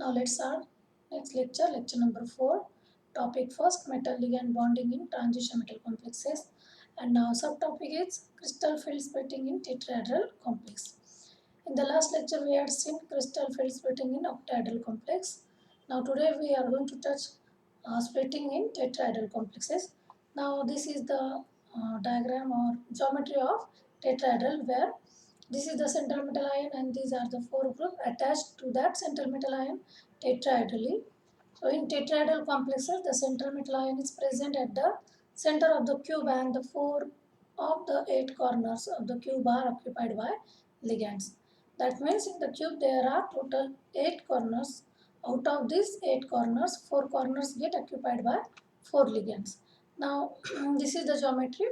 Now let's start next lecture, lecture number 4. Topic first, metal ligand bonding in transition metal complexes. And now subtopic is crystal field splitting in tetrahedral complex. In the last lecture we had seen crystal field splitting in octahedral complex. Now today we are going to touch splitting in tetrahedral complexes. Now this is the diagram or geometry of tetrahedral, where this is the central metal ion and these are the four groups attached to that central metal ion tetrahedrally. So in tetrahedral complexes, the central metal ion is present at the center of the cube and the four of the 8 corners of the cube are occupied by ligands. That means in the cube there are total 8 corners. Out of these 8 corners, 4 corners get occupied by 4 ligands. Now this is the geometry.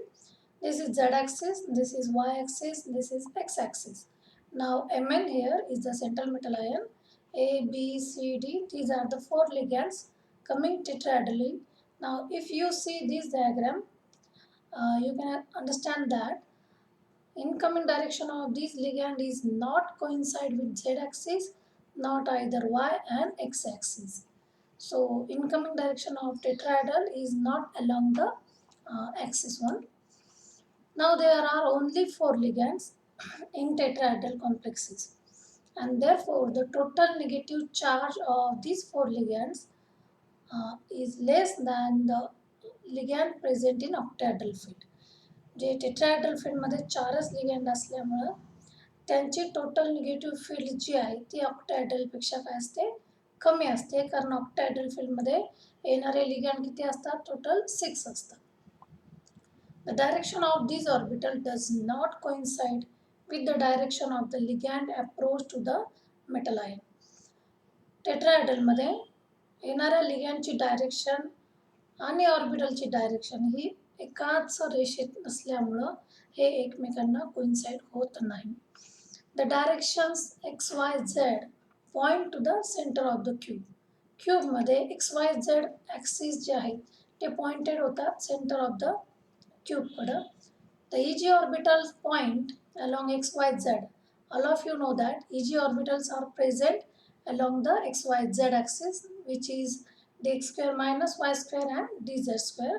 This is z-axis, this is y-axis, this is x-axis. Now Mn here is the central metal ion. A, B, C, D, these are the 4 ligands coming tetrahedrally. Now if you see this diagram, you can understand that incoming direction of this ligand is not coincide with z-axis, not either y and x-axis. So incoming direction of tetrahedral is not along the axis one. Now there are only 4 ligands in tetrahedral complexes, and therefore the total negative charge of these 4 ligands is less than the ligand present in octahedral field. J tetrahedral फील्डमध्ये 4च ligand असल्यामुळं त्यांची total negative field जी आहे ती ऑक्टाहेड्रलपेक्षा काय असते, कमी असते, कारण ऑक्टाहेड्रल फील्डमध्ये येणारे लिगँड किती असतात, टोटल 6 असतात. The direction of this orbital does not coincide with the direction of the ligand approach to the metal ion. टेट्राहेड्रलमध्ये येणाऱ्या लिगँडची डायरेक्शन आणि ऑर्बिटलची डायरेक्शन ही एकाच रेषेत नसल्यामुळं हे एकमेकांना कोइन्साइड होत नाही. The directions x y z point to the centre of the cube. क्यूबमध्ये x y z axis जे आहेत ते पॉइंटेड होतात सेंटर ऑफ द क्यूबकडं. The EG orbitals point along XYZ. All of you know that EG orbitals are present along the XYZ axis, which is dx square minus y square and dz square.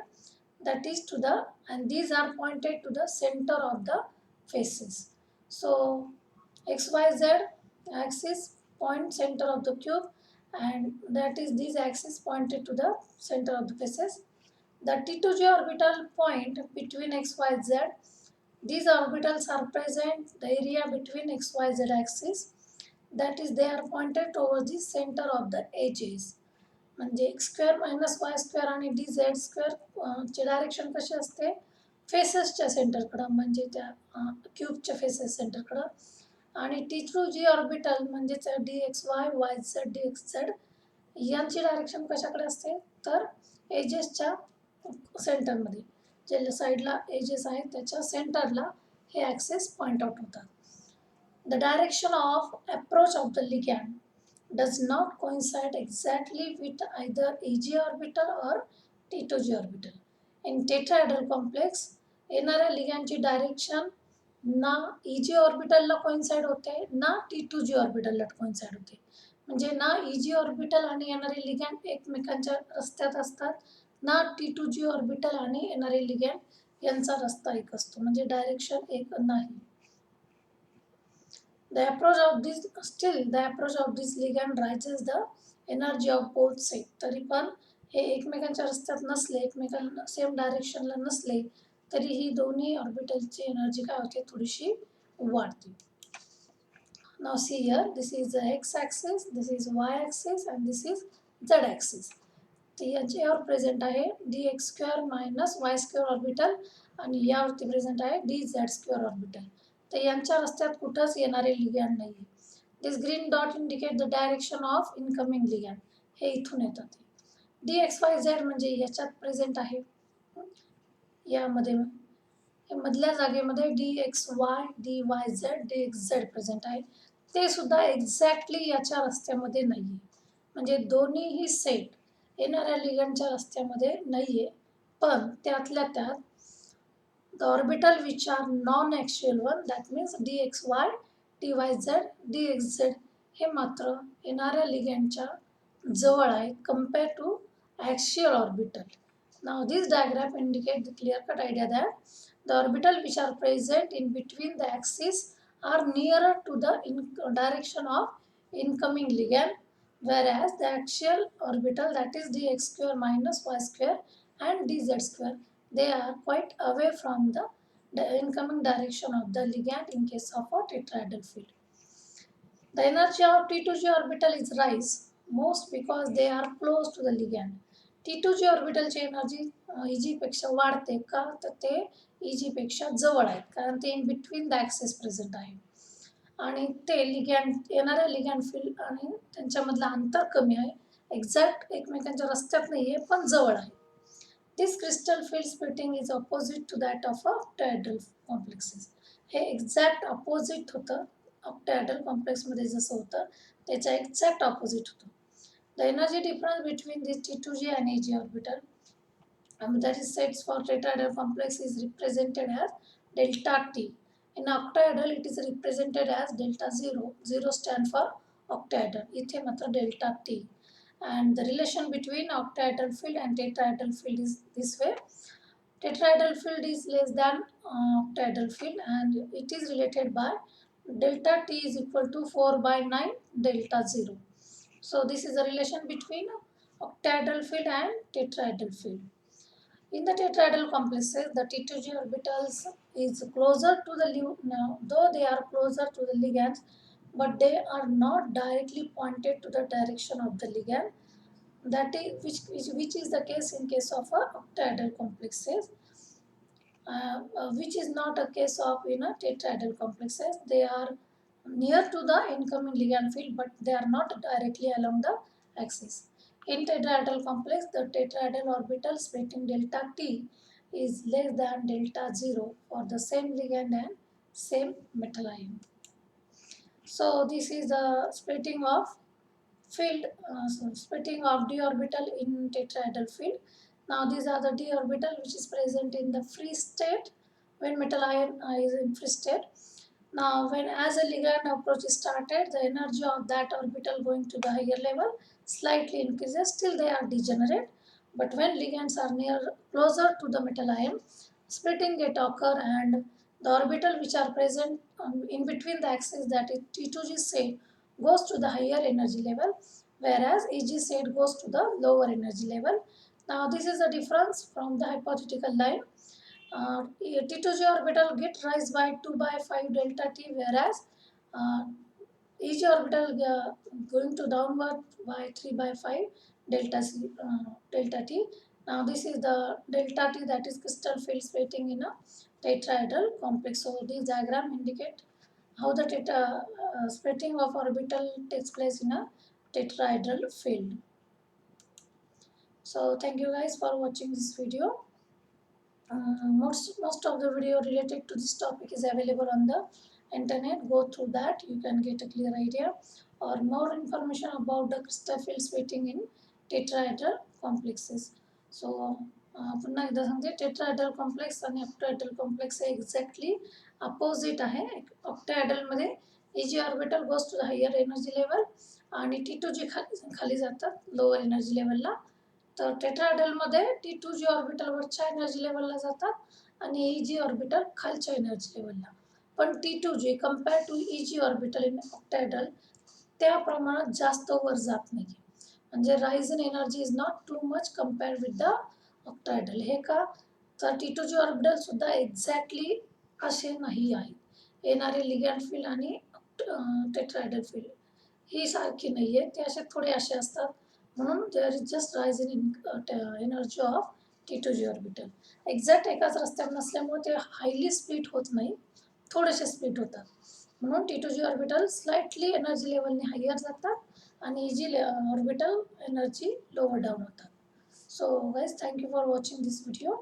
That is to the, and these are pointed to the center of the faces. So XYZ axis point center of the cube, and that is this axis pointed to the center of the faces. The T2G orbital point between XYZ. These orbitals are present the area between XYZ axis, that is they are pointed towards the center of the edges. म्हणजे x square minus वाय square आणि D Z square ची direction कशी असते, फेसेसच्या सेंटरकडं, म्हणजे त्या क्यूबच्या faces सेंटरकडं. आणि T2G orbital म्हणजेच d x y, y z, d x z यांची डायरेक्शन कशाकडे असते, तर एजेसच्या सेंटरमध्ये, जे साईडला एजेस आहेत त्याच्या सेंटरला हे ॲक्सेस पॉइंट आउट होतात. The direction of approach of the ligand does not coincide exactly with either EG orbital or T2G orbital. In tetrahedral complex, येणाऱ्या लिगँडची डायरेक्शन ना EG ऑर्बिटलला कोइन्साइड होते ना T2G ऑर्बिटलला कोइन्साइड होते. म्हणजे ना EG ऑर्बिटल आणि येणारे लिगँड एकमेकांच्या रस्त्यात असतात, ना T2G ऑर्बिटल आणि येणारे लिगँड यांचा रस्ता एक असतो, म्हणजे डायरेक्शन एक नाही. The approach of this ligand raises the energy of both side. तरी पण हे एकमेकांच्या रस्त्यात नसले, एकमेकांना सेम डायरेक्शनला नसले, तरी ही दोन्ही ऑर्बिटलची एनर्जी काय होते, थोडीशी वाढते. Now see here, this is the x axis, this is y axis and this is z axis. तर याच्यावर प्रेझेंट आहे dx स्क्वेअर मायनस वाय स्क्वेअर ऑर्बिटल आणि यावरती प्रेझेंट आहे dz स्क्वेअर ऑर्बिटल. तर यांच्या रस्त्यात कुठंच येणारे लिगँड नाही आहे. This green dot indicate the direction of incoming ligand. हे इथून येतात. DXYZ म्हणजे याच्यात प्रेझेंट आहे, यामध्ये मधल्या जागेमध्ये DXY, DYZ, DXZ प्रेझेंट आहे. ते सुद्धा एक्झॅक्टली याच्या रस्त्यामध्ये नाही आहे, म्हणजे दोन्हीही सेट येणाऱ्या लिगँडच्या रस्त्यामध्ये नाही आहे. पण त्यातल्या त्यात the orbital which are non-axial one, that means DXY, DYZ, DXZ हे मात्र येणाऱ्या लिगँडच्या जवळ आहे compare to axial orbital. Now this diagram indicates the clear-cut idea that the orbital which are present in between the axes are nearer to the direction of incoming ligand, whereas the axial orbital, that is dx square minus y square and dz square, they are quite away from the incoming direction of the ligand in case of a tetrahedral field. The energy of T2G orbital is rise most because they are close to the ligand. T2G ऑर्बिटलची energy Eg पेक्षा वाढते का, तर ते Eg पेक्षा जवळ आहेत, कारण ते in between the access present आहे आणि ते लिगँड येणाऱ्या लिगँड फील्ड आणि त्यांच्यामधलं अंतर कमी आहे, एक्झॅक्ट एकमेकांच्या रस्त्यात नाही आहे पण जवळ आहे. This crystal field splitting is opposite to that of octahedral complexes. हे एक्झॅक्ट ऑपोजिट होतं, ऑक्टाहेड्रल कॉम्प्लेक्समध्ये जसं होतं त्याच्या एक्झॅक्ट ऑपोजिट होतं. The energy difference between this T2G and Eg orbital, that is set for tetrahedral complex, is represented as delta T. In octahedral it is represented as delta 0. 0 stand for octahedral. इथे मात्र delta T. And the relation between octahedral field and tetrahedral field is this way. Tetrahedral field is less than octahedral field and it is related by delta T is equal to 4 by 9 delta 0. So this is the relation between octahedral field and tetrahedral field. In the tetrahedral complexes, the T2G orbitals is closer to the though they are closer to the ligands, but they are not directly pointed to the direction of the ligand. That is which is the case in case of octahedral complexes, which is not a case of tetrahedral complexes. They are near to the incoming ligand field, but they are not directly along the axis. In tetrahedral complex, the tetrahedral orbital splitting delta T is less than delta 0 for the same ligand and same metal ion. So this is the splitting of field, splitting of d orbital in tetrahedral field. Now these are the d orbital which is present in the free state when metal ion is in free state. Now when as a ligand approach is started, the energy of that orbital going to the higher level slightly increases till they are degenerate. But when ligands are closer to the metal ion, splitting get occur and the orbital which are present in between the axes, that is T2G set, goes to the higher energy level, whereas Eg set goes to the lower energy level. Now this is the difference from the hypothetical line. T2G orbital get rise by 2 by 5 delta T, whereas Eg orbital going to downward by 3 by 5 delta T. Now this is the delta T, that is crystal field splitting in a tetrahedral complex. So this diagram indicate how the splitting of orbital takes place in a tetrahedral field. So thank you guys for watching this video. Most of the video related to this topic is available on the internet. Go through that, you can get a clear idea or more information about the crystal field splitting in tetrahedral complexes. So पुन्हा एकदा सांगते, tetrahedral complex आणि octahedral complex हे exactly opposite आहे. ऑक्टाहेड्रलमध्ये Eg orbital goes to the higher energy level आणि T2G खाली जातात लोअर एनर्जी लेवलला. तर टेट्राहेड्रलमध्ये T2G ऑर्बिटल वरच्या एनर्जी लेवलला जातात आणि Eg ऑर्बिटल खालच्या एनर्जी लेवलला. पण T2G compare to Eg orbital in octahedral त्या प्रमाणात जास्त वर जात नाही. म्हणजे rise in energy is not too much compare with the octahedral. हे का, तर T2G ऑर्बिटल सुद्धा एक्झॅक्टली असे नाही आहेत. येणारे लिगँड फील्ड आणि टेट्राहेड्रल फील्ड ही सारखी नाही आहे, ते असे थोडे असे असतात. म्हणून there is just rise in energy of T2G orbital. Exact एकाच रस्त्यावर नसल्यामुळे ते हायली स्प्लिट होत नाही, थोडेसे स्प्लिट होतात. म्हणून T2G ऑर्बिटल स्लाइटली एनर्जी लेवलने हायर जातात आणि Eg orbital energy lower down होतात. So guys, thank you for watching this video.